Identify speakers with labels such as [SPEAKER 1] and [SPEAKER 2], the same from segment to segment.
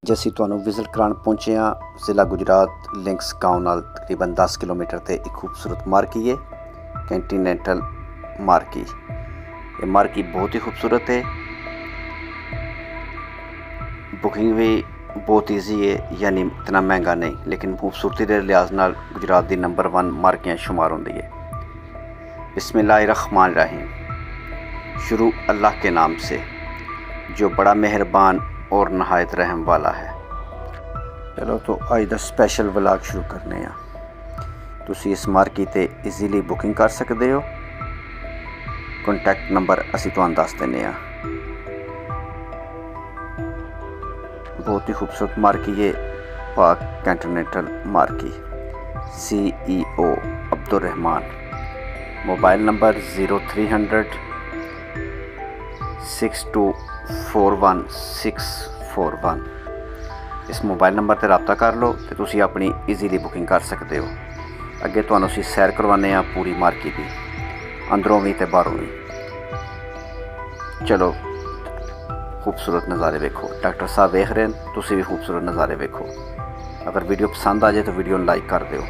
[SPEAKER 1] ਅੱਜ ਅਸੀਂ ਤੁਹਾਨੂੰ ਵਿਜ਼ਿਟ ਕਰਾਉਣ ਪਹੁੰਚੇ ਹਾਂ ਜ਼ਿਲ੍ਹਾ ਗੁਜਰਾਤ ਲਿੰਕਸ ਗਾਉਂ ਨਾਲ ਤਕਰੀਬਨ 10 ਕਿਲੋਮੀਟਰ ਤੇ ਇੱਕ ਖੂਬਸੂਰਤ ਮਾਰਕੀ ਹੈ ਕੰਟੀਨੈਂਟਲ ਮਾਰਕੀ। ये मार्की बहुत ही खूबसूरत है, बुकिंग भी बहुत ईजी है, यानी इतना महंगा नहीं, लेकिन खूबसूरती के लिहाज नाल गुजरात की नंबर 1 मार्कियाँ शुमार होंदी है। बिस्मिल्लाहिर्रहमानिर्रहीम। शुरू अल्लाह के नाम से जो बड़ा मेहरबान और नहायत रहम वाला है। चलो तो आज दा स्पैशल व्लॉग शुरू करने हैं। तुसी इस मार्की ते ईजीली बुकिंग कर सकते हो। कॉन्टैक्ट नंबर असी तुहानू दस देने। बहुत ही खूबसूरत मार्की है पाक Continental marquee. CEO Abdurrahman. Mobile number 0300 6241 इस मोबाइल नंबर पर रब्ता कर लो तो तुसी अपनी ईजीली बुकिंग कर सकते हो। अगे तुहानू असी सैर करवाने पूरी मार्की की, अंदरों भी तो बाहरों भी। चलो खूबसूरत नज़ारे वेखो। डॉक्टर साहब वेख रहे हैं, तुसी भी खूबसूरत नज़ारे वेखो। अगर वीडियो पसंद आ जाए तो वीडियो लाइक कर दो।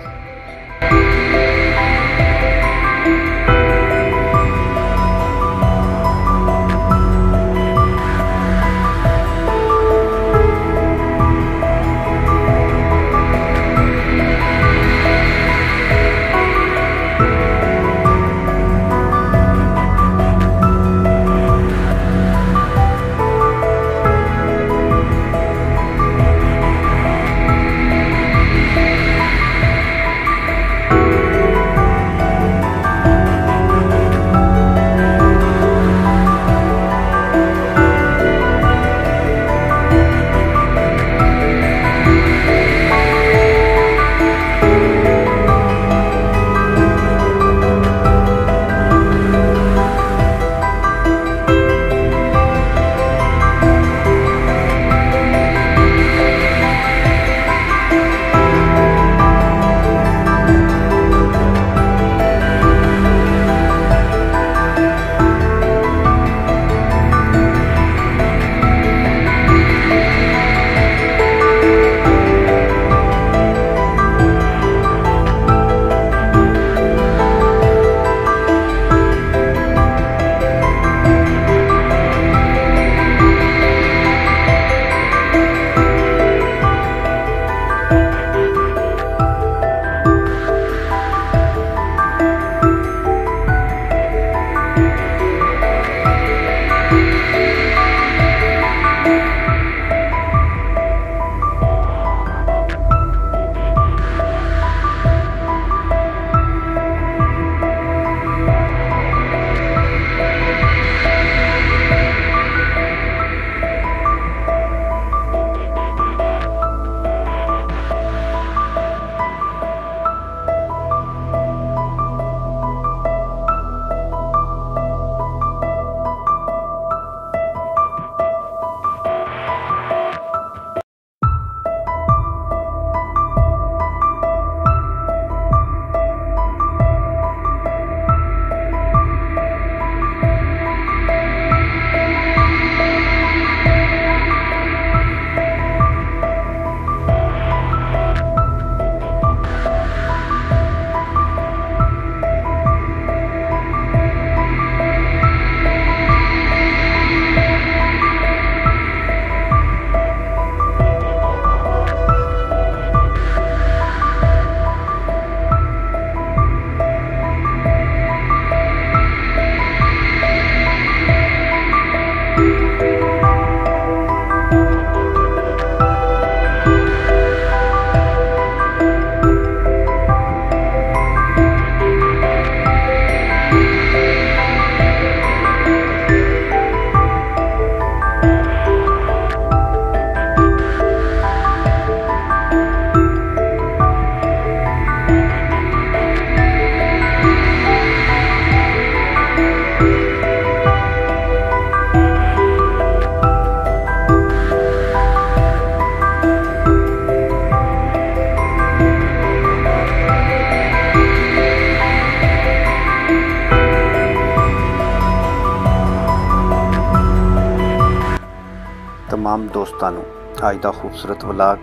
[SPEAKER 1] तमाम दोस्तों नूं अज दा खूबसूरत व्लॉग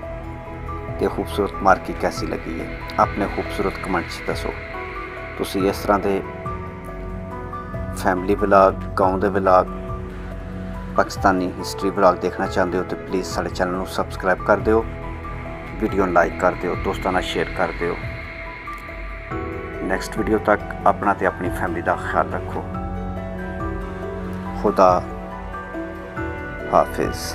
[SPEAKER 1] ते खूबसूरत मार्की कैसी लगी है अपने खूबसूरत कमेंट दसो। तुसी इस तरह के फैमिली व्लॉग, गाँव के व्लॉग, पाकिस्तानी हिस्टरी व्लॉग देखना चाहते हो तो प्लीज़ साडे चैनल नूं सबसक्राइब कर दिओ, वीडियो लाइक कर दिओ, दोस्तों नाल शेयर कर दिओ। नैक्सट वीडियो तक अपना ते अपनी फैमिली का ख्याल रखो। खुदा हाफिज़।